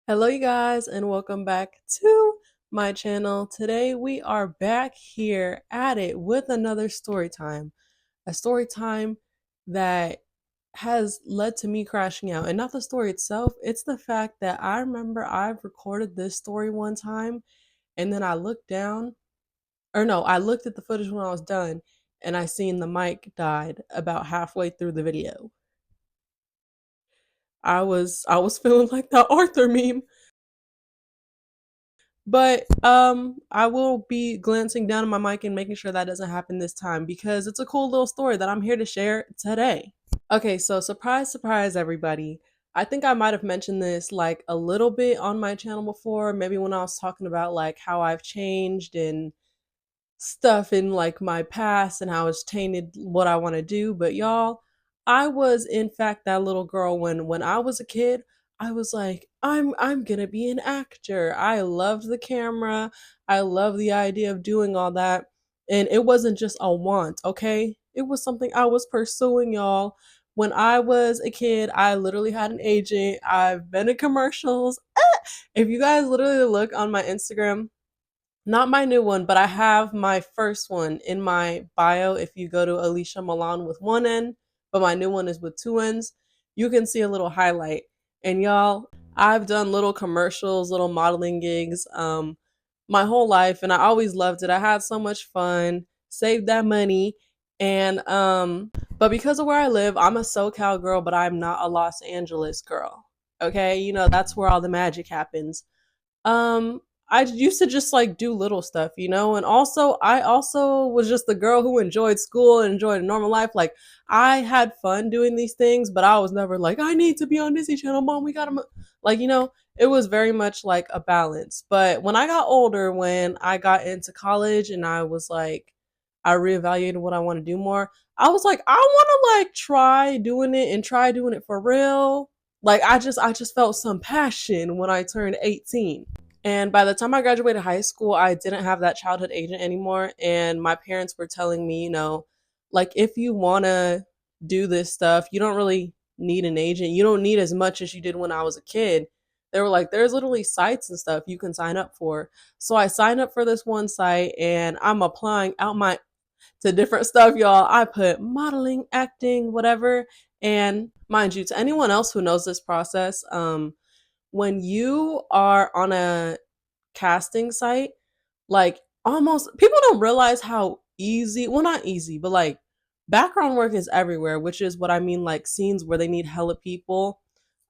Hello, you guys, and welcome back to my channel. Today, we are back here at it with another story time. A story time that has led to me crashing out. And not the story itself, it's the fact that I remember I've recorded this story one time, and then I looked down, or no, I looked at the footage when I was done, and I seen the mic died about halfway through the video. I was feeling like that Arthur meme. But I will be glancing down at my mic and making sure that doesn't happen this time because it's a cool little story that I'm here to share today. Okay, so surprise, surprise, everybody. I think I might have mentioned this like a little bit on my channel before, maybe when I was talking about like how I've changed and stuff in like my past and how it's tainted what I want to do. But y'all, I was in fact that little girl when I was a kid. I was like, I'm gonna be an actor. I loved the camera. I love the idea of doing all that. And it wasn't just a want, okay? It was something I was pursuing, y'all. When I was a kid, I literally had an agent. I've been in commercials. If you guys literally look on my Instagram, not my new one, but I have my first one in my bio. If you go to Alicia Milan with one N, but my new one is with two N's, you can see a little highlight. And y'all, I've done little commercials, little modeling gigs, my whole life, and I always loved it. I had so much fun, saved that money, and but because of where I live, I'm a SoCal girl, but I'm not a Los Angeles girl. Okay, you know that's where all the magic happens. um, I used to just like do little stuff, and also I also was just the girl who enjoyed school and enjoyed a normal life. Like I had fun doing these things, but I was never like, I need to be on Disney Channel, mom. We gotta like, it was very much like a balance. But when I got older, when I got into college and I was like, I reevaluated what I want to do more. I was like, I want to like try doing it and try doing it for real. Like I just felt some passion when I turned 18. And by the time I graduated high school, I didn't have that childhood agent anymore. And my parents were telling me, like if you want to do this stuff, you don't really need an agent. You don't need as much as you did when I was a kid. They were like, there's literally sites and stuff you can sign up for. So I signed up for this one site and I'm applying out my to different stuff, y'all. I put modeling, acting, whatever. And mind you, to anyone else who knows this process, when you are on a casting site, like almost people don't realize how easy, well, not easy, but like background work is everywhere, which is what I mean, like scenes where they need hella people.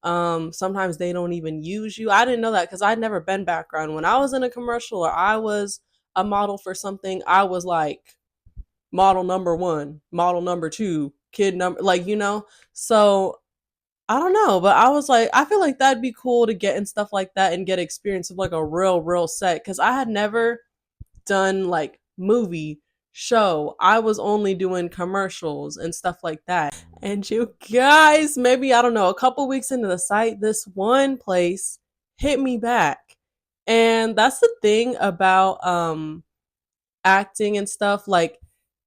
Sometimes they don't even use you. I didn't know that because I'd never been background. When I was in a commercial or I was a model for something, I was like model number one, model number two, kid number, like, So I don't know, but I was like, I feel like that'd be cool to get in stuff like that and get experience of like a real set. Cause I had never done like movie show. I was only doing commercials and stuff like that. And you guys, maybe, I don't know, a couple weeks into the site, this one place hit me back. And that's the thing about acting and stuff. Like,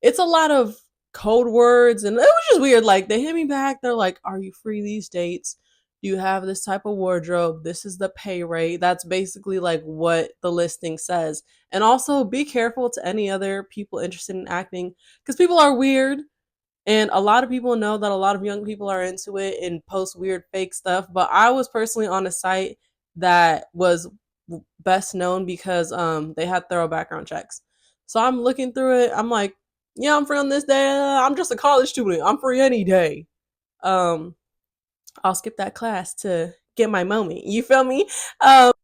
it's a lot of code words, and it was just weird. Like, they hit me back. They're like, "Are you free these dates? Do you have this type of wardrobe? This is the pay rate." That's basically like what the listing says. And also, be careful to any other people interested in acting because people are weird. And a lot of people know that a lot of young people are into it and post weird fake stuff. But I was personally on a site that was best known because they had thorough background checks. So I'm looking through it. I'm like, yeah, I'm free on this day. I'm just a college student. I'm free any day. Um, I'll skip that class to get my moment. You feel me?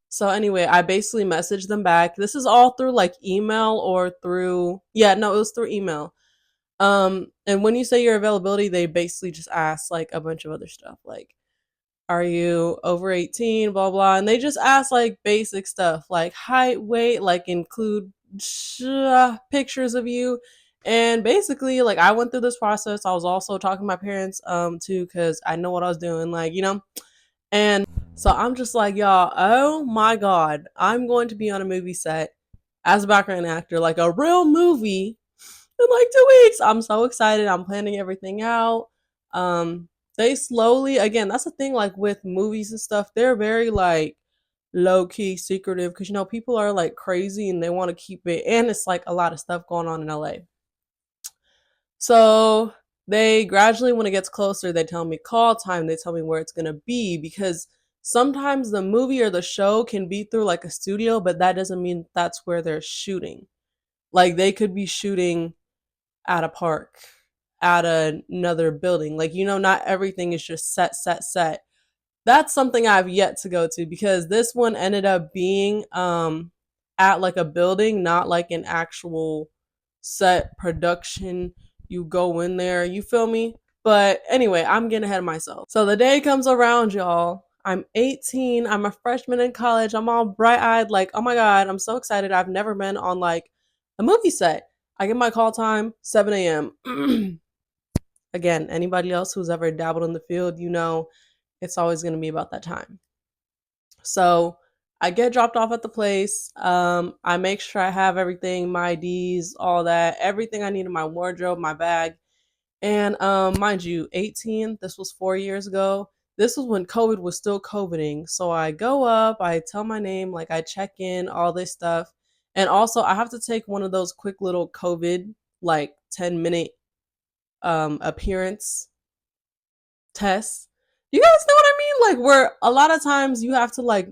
So anyway, I basically messaged them back. This is all through like email or through, yeah, no, it was through email. And when you say your availability, they basically just ask like a bunch of other stuff, like, are you over 18, blah blah, and they just ask like basic stuff like height, weight, like include pictures of you. And basically, like, I went through this process. I was also talking to my parents too, because I know what I was doing, like, and so I'm just like, y'all, oh my god, I'm going to be on a movie set as a background actor, like a real movie, in like 2 weeks. I'm so excited. I'm planning everything out. Um, they slowly, again, that's the thing, like with movies and stuff, they're very like low key secretive because people are like crazy and they want to keep it, and it's like a lot of stuff going on in LA. So they gradually, when it gets closer, they tell me call time, they tell me where it's gonna be, because sometimes the movie or the show can be through like a studio, but that doesn't mean that's where they're shooting. Like they could be shooting at a park, at another building. Like, not everything is just set, set, set. That's something I've yet to go to, because this one ended up being at like a building, not like an actual set production. You go in there, you feel me? But anyway, I'm getting ahead of myself. So the day comes around, y'all. I'm 18. I'm a freshman in college. I'm all bright eyed, like, oh my God, I'm so excited. I've never been on like a movie set. I get my call time, 7 a.m. Again, anybody else who's ever dabbled in the field, it's always going to be about that time. So I get dropped off at the place. I make sure I have everything, my IDs, all that, everything I need in my wardrobe, my bag. And mind you, 18, this was 4 years ago. This was when COVID was still COVIDing. So I go up, I tell my name, like I check in, all this stuff. And also I have to take one of those quick little COVID, like 10-minute appearance tests. You guys know what I mean? Like where a lot of times you have to like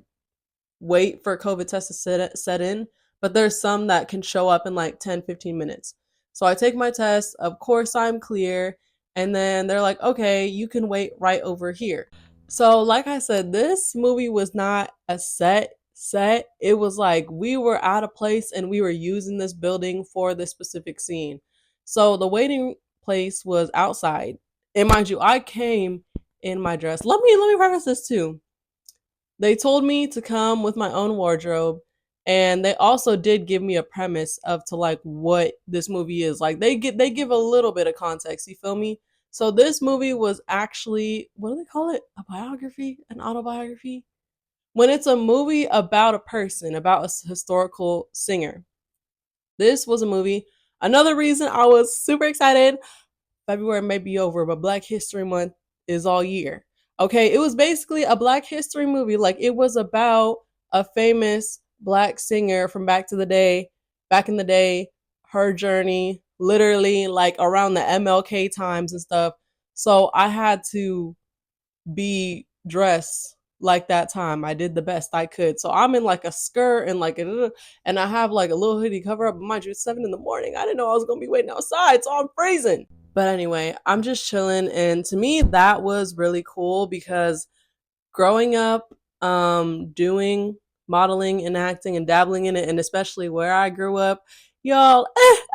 wait for COVID test to set in, but there's some that can show up in like 10, 15 minutes. So I take my test, of course I'm clear, and then they're like, okay, you can wait right over here. So like I said, this movie was not a set. It was like we were at a place and we were using this building for this specific scene. So the waiting place was outside. And mind you, I came in my dress. Let me preface this too. They told me to come with my own wardrobe, and they also did give me a premise of to like what this movie is. Like they give a little bit of context, you feel me? So this movie was actually, what do they call it? A biography? An autobiography? When it's a movie about a person, about a historical singer. This was a movie. Another reason I was super excited, February may be over, but Black History Month is all year. Okay, it was basically a Black History movie. Like it was about a famous Black singer from back in the day, her journey, literally like around the MLK times and stuff. So I had to be dressed like that time. I did the best I could. So I'm in like a skirt and like and I have like a little hoodie cover up. Mind you, it's 7 in the morning. I didn't know I was gonna be waiting outside, so I'm freezing. But anyway, I'm just chilling, and to me that was really cool because growing up, doing modeling and acting and dabbling in it, and especially where I grew up, y'all,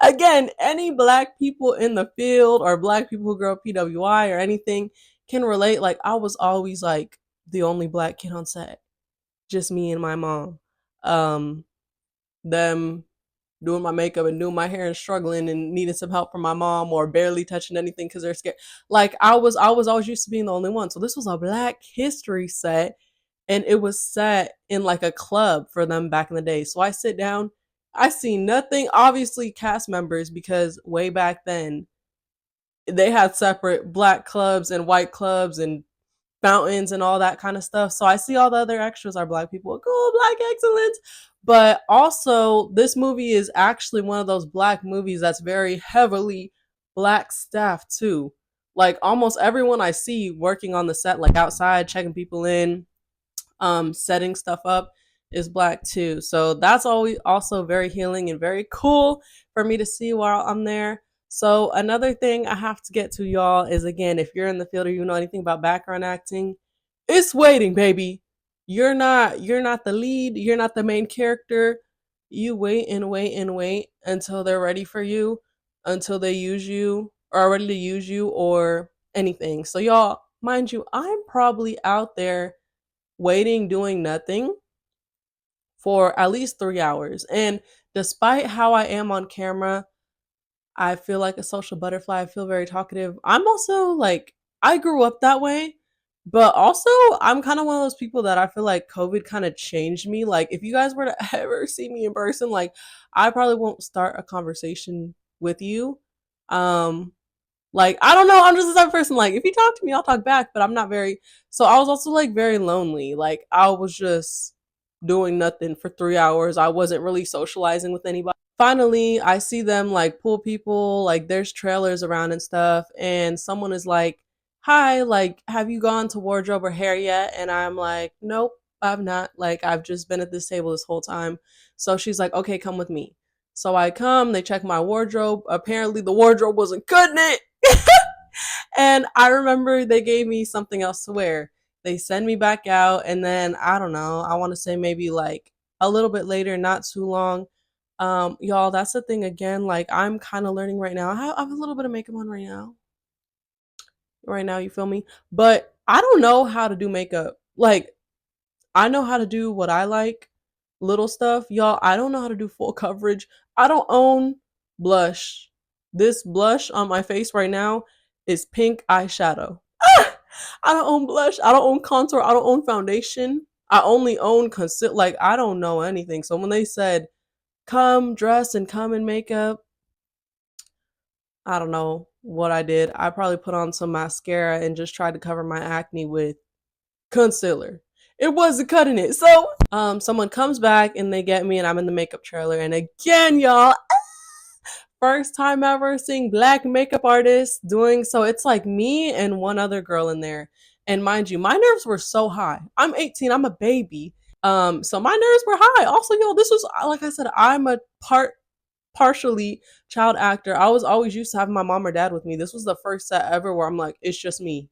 again, any Black people in the field or Black people who grow up PWI or anything can relate. Like I was always like the only Black kid on set, just me and my mom. Um, them doing my makeup and doing my hair and struggling and needing some help from my mom or barely touching anything because they're scared. Like I was always used to being the only one. So this was a Black history set, and it was set in like a club for them back in the day. So I sit down, I see nothing, obviously cast members, because way back then they had separate Black clubs and white clubs and fountains and all that kind of stuff. So I see all the other extras are Black people. Cool, Black excellence. But also, this movie is actually one of those Black movies that's very heavily Black staff too. Like almost everyone I see working on the set, like outside, checking people in, setting stuff up, is Black too. So that's always also very healing and very cool for me to see while I'm there. So another thing I have to get to, y'all, is again, if you're in the field or you know anything about background acting, it's waiting, baby. You're not the lead, you're not the main character. You wait and wait and wait until they're ready for you, until they use you or are ready to use you or anything. So y'all, mind you, I'm probably out there waiting, doing nothing for at least 3 hours. And despite how I am on camera, I feel like a social butterfly. I feel very talkative. I'm also like, I grew up that way, but also I'm kind of one of those people that I feel like COVID kind of changed me. Like, if you guys were to ever see me in person, like, I probably won't start a conversation with you. Um, like, I don't know, I'm just the type of person, like, if you talk to me, I'll talk back, but I'm not very, so I was also like very lonely. Like, I was just doing nothing for 3 hours. I wasn't really socializing with anybody. Finally, I see them like pull people, like there's trailers around and stuff, and someone is like, "Hi, like, have you gone to wardrobe or hair yet?" And I'm like, "Nope, I've not. Like, I've just been at this table this whole time." So she's like, "Okay, come with me." So I come, they check my wardrobe. Apparently, the wardrobe wasn't cutting it. And I remember they gave me something else to wear. They send me back out, and then I don't know, I want to say maybe like a little bit later, not too long. Y'all, that's the thing again. Like, I'm kind of learning right now. I have a little bit of makeup on right now. Right now, you feel me? But I don't know how to do makeup. Like, I know how to do what I like, little stuff. Y'all, I don't know how to do full coverage. I don't own blush. This blush on my face right now is pink eyeshadow. I don't own blush. I don't own contour. I don't own foundation. I only own conceal. Like, I don't know anything. So when they said, come dress and come in makeup, I don't know what I did. I probably put on some mascara and just tried to cover my acne with concealer. It wasn't cutting it. So, someone comes back and they get me, and I'm in the makeup trailer. And again, y'all, first time ever seeing black makeup artists doing so. It's like me and one other girl in there. And mind you, my nerves were so high. I'm 18. I'm a baby. So my nerves were high. Also, yo, this was like I said, I'm a partially child actor. I was always used to having my mom or dad with me. This was the first set ever where I'm like, it's just me.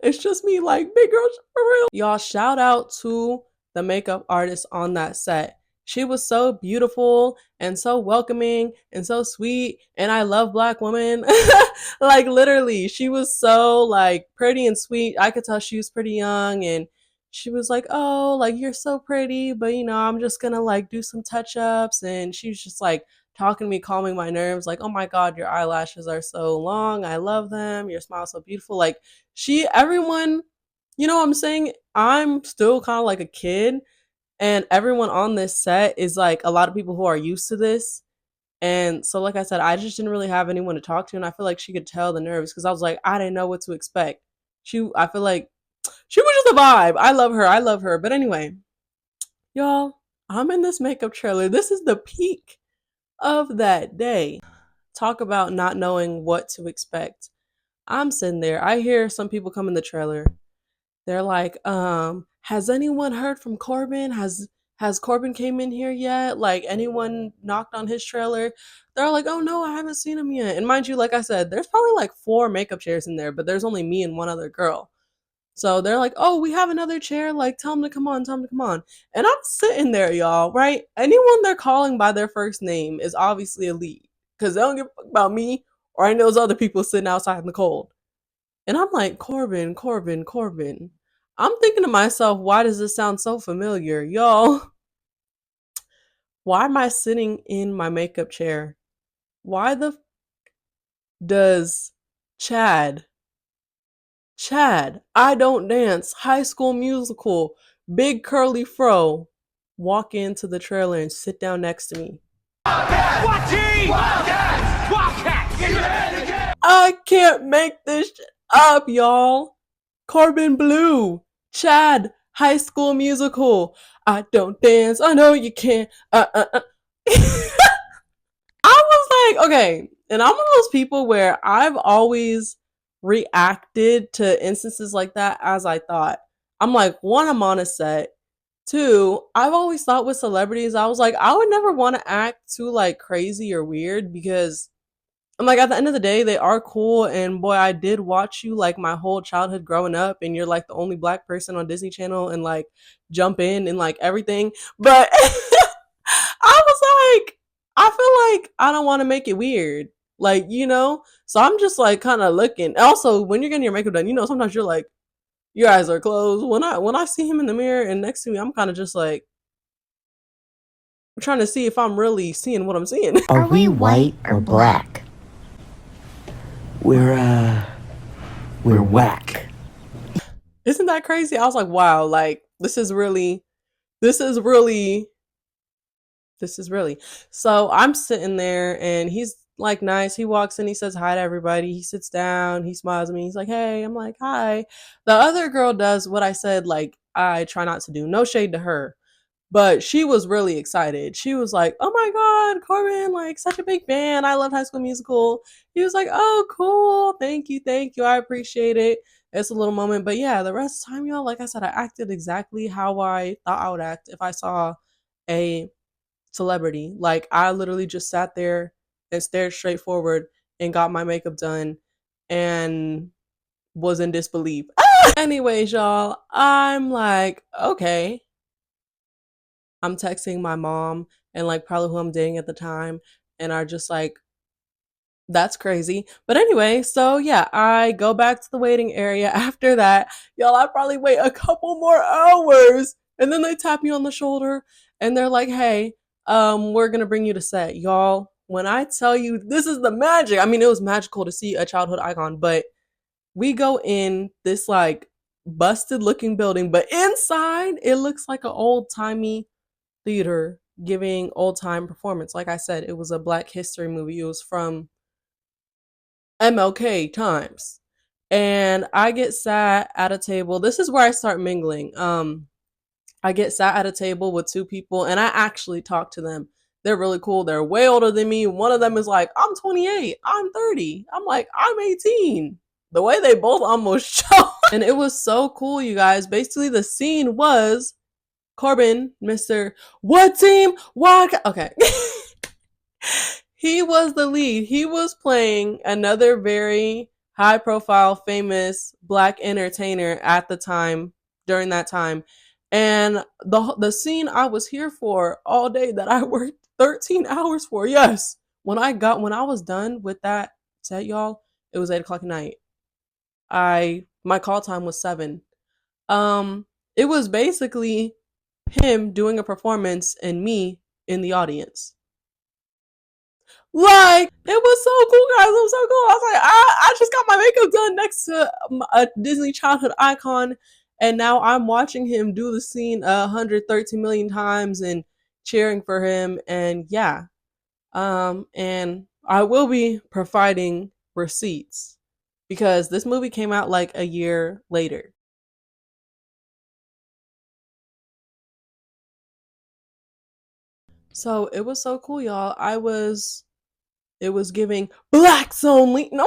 It's just me, like, big girl, for real. Y'all, shout out to the makeup artist on that set. She was so beautiful and so welcoming and so sweet. And I love black women. Like, literally, she was so, like, pretty and sweet. I could tell she was pretty young. And she was like, oh, like, you're so pretty. But, I'm just going to, like, do some touch ups. And she was just, like, talking to me, calming my nerves. Like, oh my God, your eyelashes are so long. I love them. Your smile's so beautiful. Like, everyone, what I'm saying? I'm still kind of like a kid, and everyone on this set is like a lot of people who are used to this. And so, like I said, I just didn't really have anyone to talk to, and I feel like she could tell the nerves because I was like, I didn't know what to expect. I feel like she was just a vibe. I love her. I love her. But anyway, y'all, I'm in this makeup trailer. This is the peak of that day. Talk about not knowing what to expect. I'm sitting there. I hear some people come in the trailer. They're like, has anyone heard from Corbin? Has Corbin came in here yet? Like, anyone knocked on his trailer? They're like, oh no, I haven't seen him yet. And mind you, like I said, there's probably like 4 makeup chairs in there, but there's only me and one other girl. So they're like, oh, we have another chair. Like, tell them to come on, tell them to come on. And I'm sitting there, y'all, right? Anyone they're calling by their first name is obviously a lead because they don't give a fuck about me or any of those other people sitting outside in the cold. And I'm like, Corbin, Corbin, Corbin. I'm thinking to myself, why does this sound so familiar? Y'all, why am I sitting in my makeup chair? Why the does Chad, I Don't Dance, High School Musical, big curly fro, walk into the trailer and sit down next to me? I can't make this shit up, y'all. Corbin Blue, Chad, High School Musical, I Don't Dance, I Know You Can't. I was like, okay, and I'm one of those people where I've always reacted to instances like that as I thought. I'm like, one, I'm on a set. Two, I've always thought with celebrities, I was like, I would never want to act too like crazy or weird because I'm like, at the end of the day, they are cool. And boy, I did watch you like my whole childhood growing up, and you're like the only black person on Disney Channel and like jump in and like everything. But I was like, I feel like I don't want to make it weird. Like, So I'm just like kind of looking. Also, when you're getting your makeup done, sometimes you're like, your eyes are closed. When I see him in the mirror and next to me, I'm kind of just like I'm trying to see if I'm really seeing what I'm seeing. Are we white or black? We're whack. Isn't that crazy? I was like, wow, like this is really. So I'm sitting there and he's like nice. He walks in, he says hi to everybody. He sits down, he smiles at me. He's like, hey, I'm like, hi. The other girl does what I said, like I try not to do. No shade to her. But she was really excited. She was like, "Oh my god, Corbin, like such a big fan. I love High School Musical." He was like, "Oh, cool. Thank you. I appreciate it." It's a little moment, but yeah, the rest of the time, y'all, like I said, I acted exactly how I thought I would act if I saw a celebrity. Like I literally just sat there and stared straight forward and got my makeup done and was in disbelief. Anyways, y'all, I'm like, okay, I'm texting my mom and like probably who I'm dating at the time and are just like, that's crazy. But anyway, so yeah, I go back to the waiting area after that. Y'all, I probably wait a couple more hours. And then they tap me on the shoulder and they're like, hey, we're gonna bring you to set. Y'all, when I tell you this is the magic, I mean it was magical to see a childhood icon, but we go in this like busted looking building, but inside it looks like an old timey theater giving old time performance. Like I said, it was a Black History movie. It was from MLK times. And I get sat at a table. This is where I start mingling. I get sat at a table with two people and I actually talk to them. They're really cool. They're way older than me. One of them is like, I'm 28, I'm 30. I'm like, I'm 18. The way they both almost show. And it was so cool, you guys. Basically, the scene was Corbin, Mr. What team? What? Okay. He was the lead. He was playing another very high profile, famous Black entertainer at the time, during that time. And the scene I was here for all day that I worked 13 hours for, yes. When I was done with that set, y'all, it was 8 o'clock at night. My call time was 7. Um, it was basically him doing a performance and me in the audience. Like, it was so cool, guys. It was so cool. I was like, I just got my makeup done next to a Disney childhood icon, and now I'm watching him do the scene 113 million times and cheering for him. And yeah, and I will be providing receipts because this movie came out like a year later. So it was so cool, y'all. It was giving blacks only. No,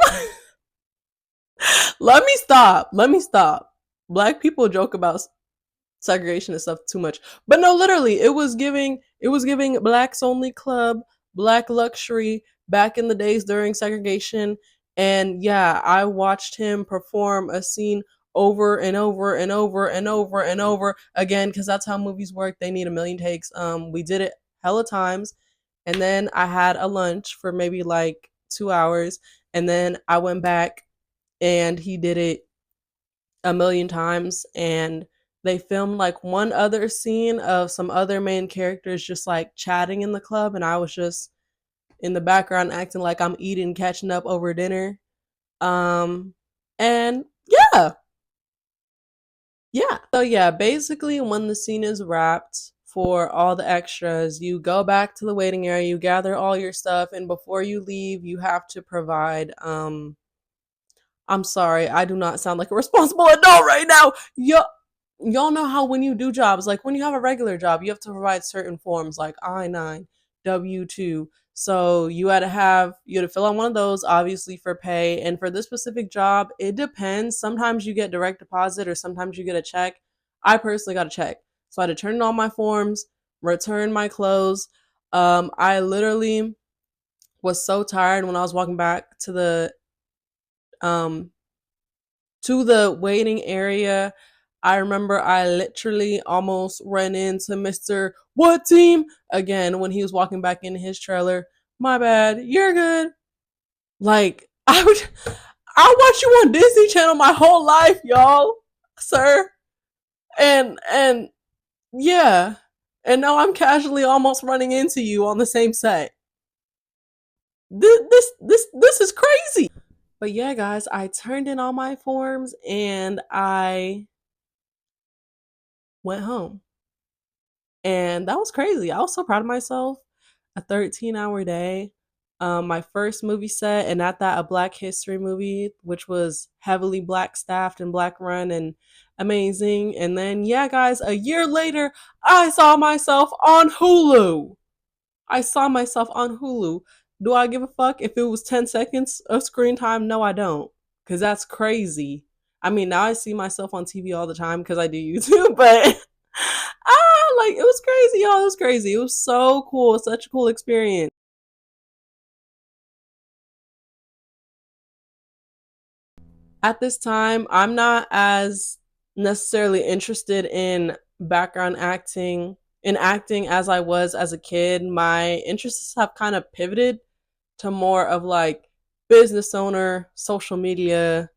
let me stop. Let me stop. Black people joke about segregation and stuff too much. But no, literally, it was giving blacks only club, black luxury back in the days during segregation. And yeah, I watched him perform a scene over and over and over and over and over again because that's how movies work. They need a million takes. We did it hella times. And then I had a lunch for maybe like 2 hours. And then I went back and he did it a million times. And they filmed like one other scene of some other main characters just like chatting in the club. And I was just in the background acting like I'm eating, catching up over dinner. Um, and yeah, yeah. So yeah, basically when the scene is wrapped for all the extras, you go back to the waiting area, you gather all your stuff, and before you leave, you have to provide I'm sorry, I do not sound like a responsible adult right now. Y'all know how when you do jobs, like when you have a regular job, you have to provide certain forms like I-9, W-2. So you had to fill out one of those, obviously for pay. And for this specific job, it depends. Sometimes you get direct deposit or sometimes you get a check. I personally got a check. So I had to turn in all my forms, return my clothes. I literally was so tired when I was walking back um to the waiting area. I remember I literally almost ran into Mr. What team again when he was walking back in his trailer. My bad, you're good. Like I watched you on Disney Channel my whole life, y'all, sir. And yeah, and now I'm casually almost running into you on the same set. This is crazy. But yeah, guys, I turned in all my forms and I went home. And that was crazy. I was so proud of myself. A 13-hour day. My first movie set, and at that, a Black History movie, which was heavily Black staffed and Black run. And amazing. And then, yeah, guys, a year later, I saw myself on Hulu. I saw myself on Hulu. Do I give a fuck if it was 10 seconds of screen time? No, I don't. Because that's crazy. I mean, now I see myself on TV all the time because I do YouTube, but like, it was crazy, y'all. It was crazy. It was so cool. Such a cool experience. At this time, I'm not as necessarily interested in background acting, in acting as I was as a kid. My interests have kind of pivoted to more of like business owner, social media,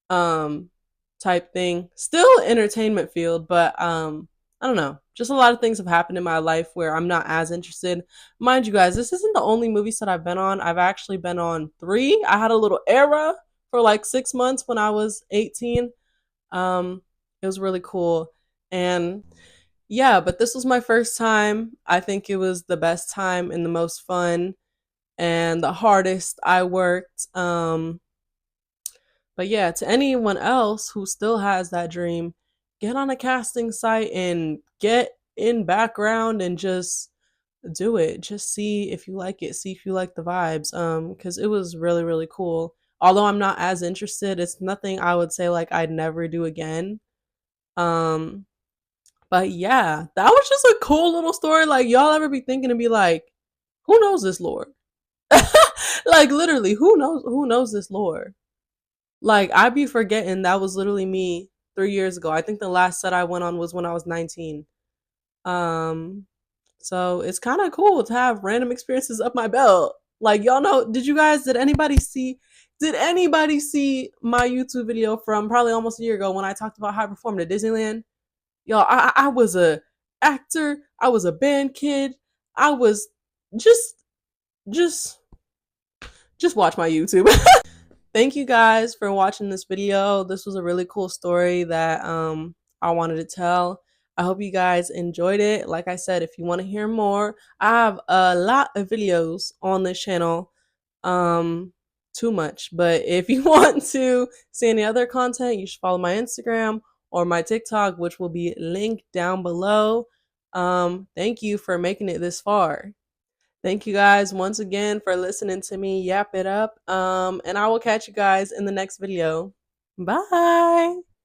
um, type thing. Still entertainment field, but I don't know. Just a lot of things have happened in my life where I'm not as interested. Mind you guys, this isn't the only movie set I've been on. I've actually been on three. I had a little era for like 6 months when I was 18. It was really cool. And yeah, but this was my first time. I think it was the best time and the most fun and the hardest I worked. But yeah, to anyone else who still has that dream, get on a casting site and get in background and just do it. Just see if you like it, see if you like the vibes. Because it was really, really cool. Although I'm not as interested, it's nothing I would say like I'd never do again. Um, but yeah, that was just a cool little story. Like y'all ever be thinking and be like, who knows this lore? Like literally, who knows this lore? Like I be forgetting that was literally me 3 years ago. I think the last set I went on was when I was 19. Um, so it's kind of cool to have random experiences up my belt. Like y'all know, did anybody see my YouTube video from probably almost a year ago when I talked about how I performed at Disneyland? Y'all, I was a actor, I was a band kid, I was just just just watch my YouTube. Thank you guys for watching this video. This was a really cool story that I wanted to tell. I hope you guys enjoyed it. Like I said, if you want to hear more, I have a lot of videos on this channel. Um Too much, but if you want to see any other content, you should follow my Instagram or my TikTok, which will be linked down below. Thank you for making it this far. Thank you guys once again for listening to me yap it up. And I will catch you guys in the next video. Bye.